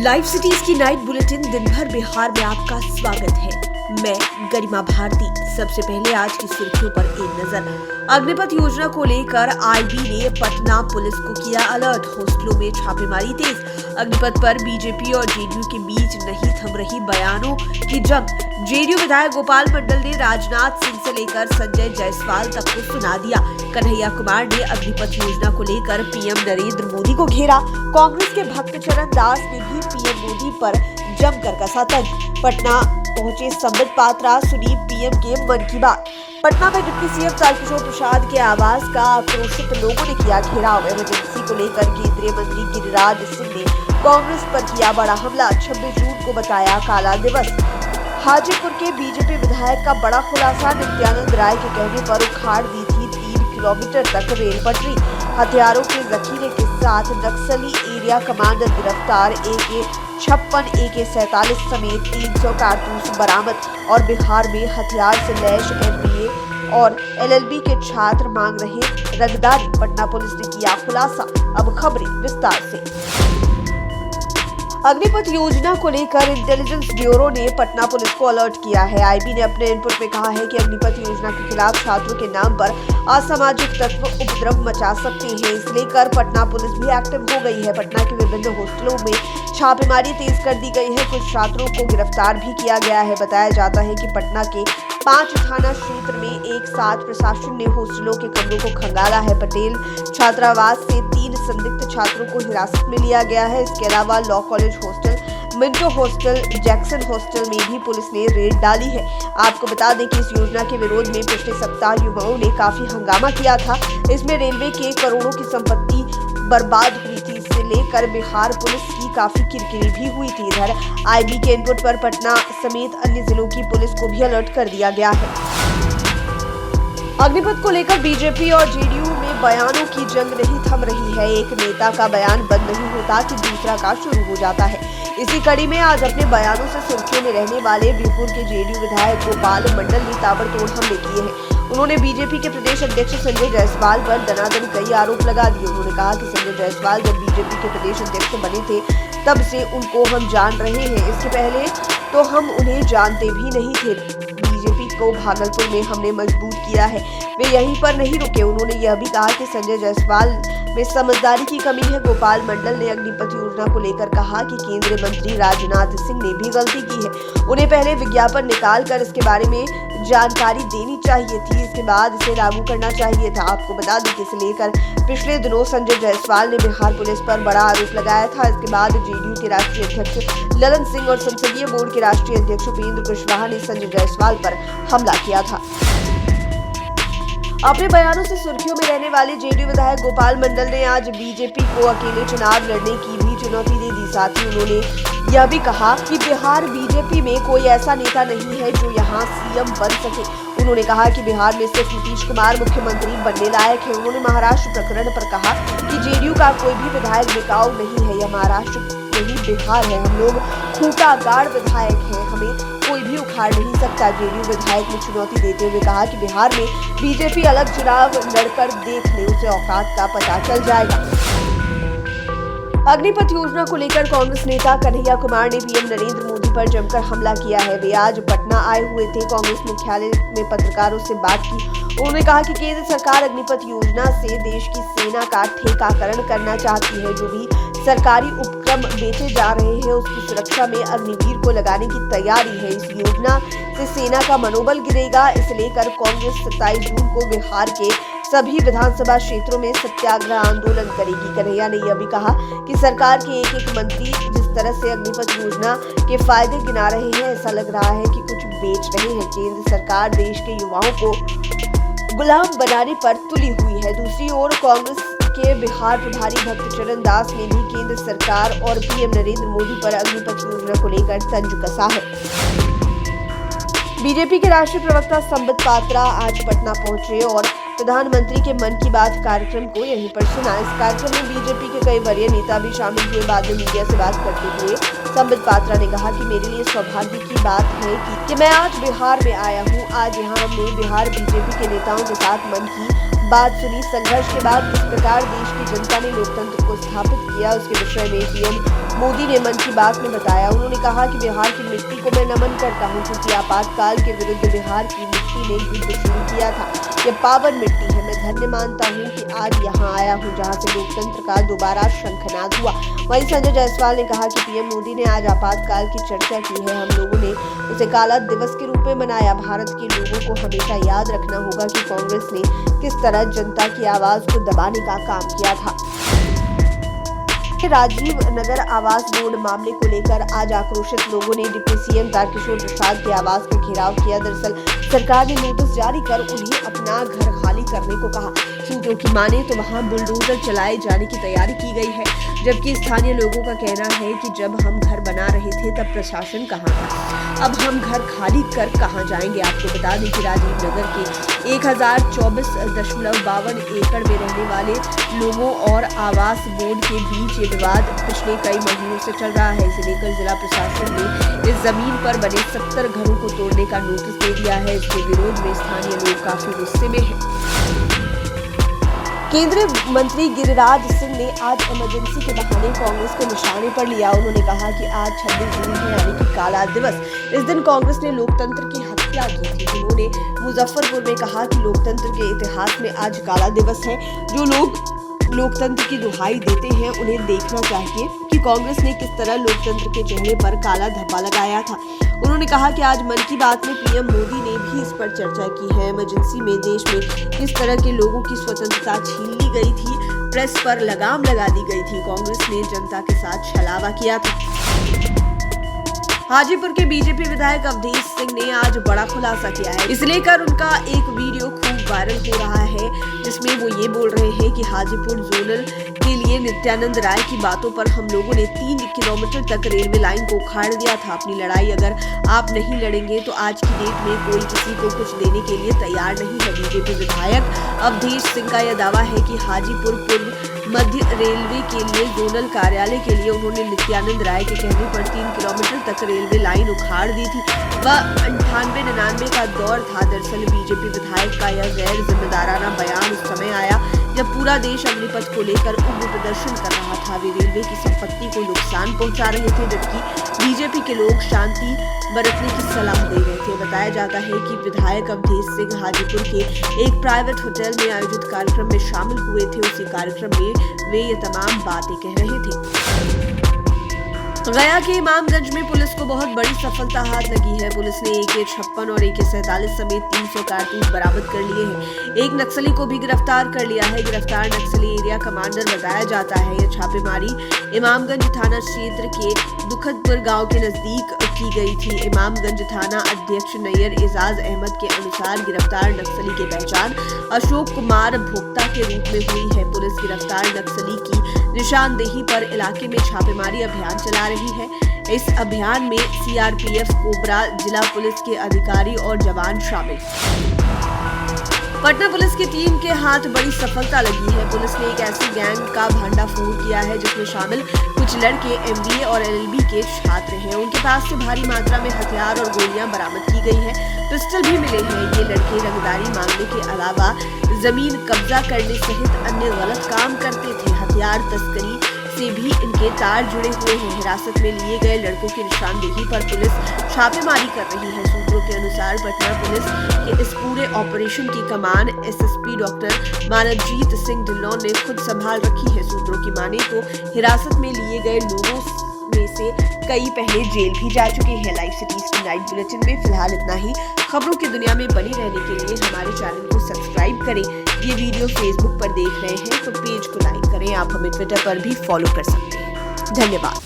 Live cities की night bulletin दिन भर बिहार में आपका स्वागत है। मैं गरिमा भारती। सबसे पहले आज की सुर्खियों पर एक नजर। अग्निपथ योजना को लेकर आईबी ने पटना पुलिस को किया अलर्ट। हॉस्टलों में छापेमारी तेज। अग्निपथ पर बीजेपी और जेडीयू के बीच नहीं थम रही बयानों की जंग। जेडीयू विधायक गोपाल मंडल ने राजनाथ सिंह से लेकर संजय जायसवाल तक को सुना दिया। कन्हैया कुमार ने अग्निपथ योजना को लेकर पीएम नरेंद्र मोदी को घेरा। कांग्रेस के भक्त चरण दास ने भी पीएम मोदी पर जमकर कसा तंज। पटना पहुंचे संबित पात्रा, सुनी पीएम के मन की बात। पटना में डिप्टी सीएम तारकिशोर प्रसाद के आवास का आक्रोशित लोगों ने किया घेराव। इमरजेंसी को लेकर केंद्रीय मंत्री गिरिराज सिंह ने कांग्रेस पर किया बड़ा हमला। 26 जून को बताया काला दिवस। हाजीपुर के बीजेपी विधायक का बड़ा खुलासा। नित्यानंद राय के कहने पर उखाड़ दी थी 3 किलोमीटर तक रेल पटरी। हथियारों के जखीरे के साथ नक्सली एरिया कमांडर गिरफ्तार। AK-56, AK-47 समेत 300 कारतूस बरामद। और बिहार में हथियार से लैस MBA और LLB के छात्र मांग रहे रंगदारी। पटना पुलिस ने किया खुलासा। अब खबरें विस्तार से। अग्निपथ योजना को लेकर इंटेलिजेंस ब्यूरो ने पटना पुलिस को अलर्ट किया है। आईबी ने अपने इनपुट में कहा है कि अग्निपथ योजना के खिलाफ छात्रों के नाम पर असामाजिक तत्व उपद्रव मचा सकते हैं। इसे लेकर पटना पुलिस भी एक्टिव हो गई है। पटना के विभिन्न हॉस्टलों में छापेमारी तेज कर दी गई है। कुछ छात्रों को गिरफ्तार भी किया गया है। बताया जाता है कि पटना के 5 थाना क्षेत्र में एक साथ प्रशासन ने हॉस्टलों के कमरों को खंगाला है। पटेल छात्रावास से 3 संदिग्ध छात्रों को हिरासत में लिया गया है। इसके अलावा law college hostel, Minto hostel, Jackson hostel में भी पुलिस ने रेड डाली है। आपको बता दें कि इस योजना के विरोध में पिछले सप्ताह युवाओं ने काफी हंगामा किया था। इसमें रेलवे के करोड़ों की संपत्ति बर्बाद हुई थी। इससे लेकर बिहार पुलिस की काफी किरकिरी भी हुई थी। इधर आईबी के इनपुट पर पटना समेत अन्य जिलों की पुलिस को भी अलर्ट कर दिया गया है। अग्निपथ को लेकर बीजेपी और जेडीयू में बयानों की जंग नहीं थम रही है। एक नेता का बयान बंद नहीं होता कि दूसरा का शुरू हो जाता है। इसी कड़ी में आज अपने बयानों से सुर्खियों में रहने वाले बिहार के जेडीयू विधायक गोपाल मंडल ने ताबड़तोड़ हमले किए हैं। उन्होंने बीजेपी के प्रदेश अध्यक्ष संजय जायसवाल पर दनादन कई आरोप लगा दिए। उन्होंने कहा कि संजय जायसवाल जब बीजेपी के प्रदेश अध्यक्ष बने थे तब से उनको हम जान रहे हैं। इसके पहले तो हम उन्हें जानते भी नहीं थे। बीजेपी को भागलपुर में हमने मजबूत किया है। वे यहीं पर नहीं रुके। उन्होंने यह भी कहा कि संजय जायसवाल में समझदारी की कमी है। गोपाल मंडल ने अग्निपथ योजना को लेकर कहा कि केंद्रीय मंत्री राजनाथ सिंह ने भी गलती की है। उन्हें पहले विज्ञापन निकाल कर इसके बारे में जानकारी देनी चाहिए थी। इसके बाद इसे लागू करना चाहिए था। आपको बता दें कि इसे लेकर पिछले दिनों संजय जायसवाल ने बिहार पुलिस पर बड़ा आरोप लगाया था। इसके बाद जेडीयू के राष्ट्रीय अध्यक्ष ललन सिंह और संसदीय बोर्ड के राष्ट्रीय अध्यक्ष उपेंद्र कुशवाहा ने संजय जायसवाल पर हमला किया था। अपने बयानों से सुर्खियों में रहने वाले जेडीयू विधायक गोपाल मंडल ने आज बीजेपी को अकेले चुनाव लड़ने की भी चुनौती दे दी। साथ ही उन्होंने यह भी कहा कि बिहार बीजेपी में कोई ऐसा नेता नहीं है जो यहां सीएम बन सके। उन्होंने कहा कि बिहार में सिर्फ नीतीश कुमार मुख्यमंत्री बनने लायक है। उन्होंने महाराष्ट्र प्रकरण पर कहा कि जेडीयू का कोई भी विधायक बिकाऊ नहीं है। यह महाराष्ट्र नहीं बिहार है। हम लोग खूंटागाड़ विधायक हैं। हमें कोई भी उखाड़ नहीं सकता। जेडीयू विधायक ने चुनौती देते हुए कहा कि बिहार में बीजेपी अलग चुनाव लड़कर देख ले, उसे औकात का पता चल जाएगा। अग्निपथ योजना को लेकर कांग्रेस नेता कन्हैया कुमार ने पीएम नरेंद्र मोदी पर जमकर हमला किया है। वे आज पटना आए हुए थे। कांग्रेस मुख्यालय में पत्रकारों से बात की। उन्होंने कहा कि केंद्र सरकार अग्निपथ योजना से देश की सेना का ठेकाकरण करना चाहती है। जो भी सरकारी उपक्रम बेचे जा रहे हैं उसकी सुरक्षा में अग्निवीर को लगाने की तैयारी है। इस योजना से सेना का मनोबल गिरेगा। इसे लेकर कांग्रेस 27 जून को बिहार के सभी विधानसभा क्षेत्रों में सत्याग्रह आंदोलन करेगी। कन्हैया ने यह भी कहा कि सरकार के एक मंत्री जिस तरह से अग्निपथ योजना के फायदे गिना रहे हैं, ऐसा लग रहा है कि कुछ बेच रहे हैं। केंद्र सरकार देश के युवाओं को गुलाम बनाने पर तुली हुई है। दूसरी ओर कांग्रेस के बिहार प्रभारी भक्त चरण दास ने भी केंद्र सरकार और पीएम नरेंद्र मोदी पर अग्निपथ योजना को लेकर तंज कसा है। बीजेपी के राष्ट्रीय प्रवक्ता संबित पात्रा आज पटना पहुंचे और प्रधानमंत्री के मन की बात कार्यक्रम को यहीं पर सुना। इस कार्यक्रम में बीजेपी के कई वरीय नेता भी शामिल हुए। बाद में मीडिया से बात करते हुए संबित पात्रा ने कहा कि मेरे लिए सौभाग्य की बात है कि मैं आज बिहार में आया हूं। आज यहां हमने बिहार बीजेपी के नेताओं के साथ मन की बात सुनी। संघर्ष के बाद किस प्रकार देश की जनता ने लोकतंत्र को स्थापित किया, उसके विषय में पीएम मोदी ने मन की बात में बताया। उन्होंने कहा कि बिहार की मिट्टी को मैं नमन करता हूं, क्योंकि आपातकाल के विरुद्ध बिहार की मिट्टी ने युद्ध शुरू किया था। ये पावन मिट्टी है। मैं धन्य मानता हूं कि आज यहाँ आया हूं, जहां से लोकतंत्र का दोबारा शंखनाद हुआ। वहीं संजय जायसवाल ने कहा कि पीएम मोदी ने आज आपातकाल की चर्चा की है। हम लोगों ने उसे काला दिवस के रूप में मनाया। भारत के लोगों को हमेशा याद रखना होगा कि कांग्रेस ने किस तरह जनता की आवाज को दबाने का काम किया था। राजीव नगर आवास बोर्ड मामले को लेकर आज आक्रोशित लोगों ने डिप्टी सीएम तारकिशोर प्रसाद के आवास का घेराव किया। दरअसल सरकार ने नोटिस जारी कर उन्हें अपना घर खाली करने को कहा। सूत्रों की माने तो वहां बुलडोजर चलाए जाने की तैयारी की गई है, जबकि स्थानीय लोगों का कहना है कि जब हम घर बना रहे थे तब प्रशासन कहाँ था, अब हम घर खाली कर कहाँ जाएंगे। आपको बता दें कि राजीव नगर के 1024.52 एकड़ में रहने वाले लोगों और आवास बोर्ड के बीच ये विवाद पिछले कई महीनों से चल रहा है। इसे लेकर जिला प्रशासन ने इस जमीन पर बने 70 घरों को तोड़ने का नोटिस दे दिया है। इसके विरोध में स्थानीय लोग काफी गुस्से में हैं। केंद्रीय मंत्री गिरिराज सिंह ने आज इमरजेंसी के बहाने कांग्रेस को निशाने पर लिया। उन्होंने कहा कि आज 26 जून है, यानी कि काला दिवस। इस दिन कांग्रेस ने लोकतंत्र की हत्या की थी। उन्होंने मुजफ्फरपुर में कहा कि लोकतंत्र के इतिहास में आज काला दिवस है। जो लोग लोकतंत्र की दुहाई देते हैं उन्हें देखना चाहिए कि कांग्रेस ने किस तरह लोकतंत्र के चेहरे पर काला धब्बा लगाया था। उन्होंने कहा कि आज मन की बात में पीएम मोदी ने भी इस पर चर्चा की है। इमरजेंसी में देश में किस तरह के लोगों की स्वतंत्रता छीन ली गई थी, प्रेस पर लगाम लगा दी गई थी, कांग्रेस ने जनता के साथ छलावा किया था। हाजीपुर के बीजेपी विधायक अवधेश सिंह ने आज बड़ा खुलासा किया है। इसे लेकर उनका एक वीडियो खूब वायरल हो रहा है, जिसमें वो ये बोल रहे हैं कि हाजीपुर जोनल के लिए नित्यानंद राय की बातों पर हम लोगों ने 3 किलोमीटर तक रेलवे लाइन को उखाड़ दिया था। अपनी लड़ाई अगर आप नहीं लड़ेंगे तो आज की डेट में कोई किसी को कुछ देने के लिए तैयार नहीं है। बीजेपी विधायक अवधेश सिंह का यह दावा है कि हाजीपुर पूर्व मध्य रेलवे के लिए जोनल कार्यालय के लिए उन्होंने नित्यानंद राय के कहने पर 3 किलोमीटर तक रेलवे लाइन उखाड़ दी थी। वह 98-99 का दौर था। दरअसल बीजेपी विधायक का यह गैर जिम्मेदाराना बयान उस समय आया जब पूरा देश अग्निपथ को लेकर उग्र प्रदर्शन कर रहा था। वे रेलवे की संपत्ति को नुकसान पहुंचा रहे थे, जबकि बीजेपी के लोग शांति बरतने की सलाह दे रहे थे। बताया जाता है कि विधायक अवधेश सिंह हाजीपुर के एक प्राइवेट होटल में आयोजित कार्यक्रम में शामिल हुए थे। उसी कार्यक्रम में वे ये तमाम बातें कह रहे थे। गया के इमामगंज में पुलिस को बहुत बड़ी सफलता हाथ लगी है। पुलिस ने AK-56 और AK-47 समेत 300 कारतूस बरामद कर लिए हैं। एक नक्सली को भी गिरफ्तार कर लिया है। गिरफ्तार नक्सली एरिया कमांडर बताया जाता है। यह छापेमारी इमामगंज थाना क्षेत्र के दुखदपुर गांव के नजदीक की गई थी। इमामगंज थाना अध्यक्ष नैयर एजाज अहमद के अनुसार गिरफ्तार नक्सली की पहचान अशोक कुमार भोक्ता के रूप में हुई है। पुलिस गिरफ्तार नक्सली की निशानदेही पर इलाके में छापेमारी अभियान चला रही है। इस अभियान में CRPF, कोबरा, जिला पुलिस के अधिकारी और जवान शामिल। पटना पुलिस की टीम के हाथ बड़ी सफलता लगी है। पुलिस ने एक ऐसी गैंग का भंडाफोड़ किया है जिसमें शामिल कुछ लड़के MBA और LLB के छात्र हैं। उनके पास से भारी मात्रा में हथियार और गोलियां बरामद की गई है। पिस्टल भी मिले हैं। ये लड़के रंगदारी मांगने के अलावा जमीन कब्जा करने सहित अन्य गलत काम करते थे। हथियार तस्करी से भी इनके तार जुड़े हुए हैं। हिरासत में लिए गए लड़कों की निशानदेही पर पुलिस छापेमारी कर रही है। सूत्रों के अनुसार पटना पुलिस के इस पूरे ऑपरेशन की कमान SSP डॉक्टर मानवजीत सिंह ढिल्लों ने खुद संभाल रखी है। सूत्रों की माने तो हिरासत में लिए गए लोगों में से कई पहले जेल भी जा चुके हैं। लाइव सिटीज की नाइट बुलेटिन में फिलहाल इतना ही। खबरों की दुनिया में बनी रहने के लिए हमारे चैनल को सब्सक्राइब करें। ये वीडियो फेसबुक पर देख रहे हैं तो पेज को लाइक करें। आप हमें ट्विटर पर भी फॉलो कर सकते हैं। धन्यवाद।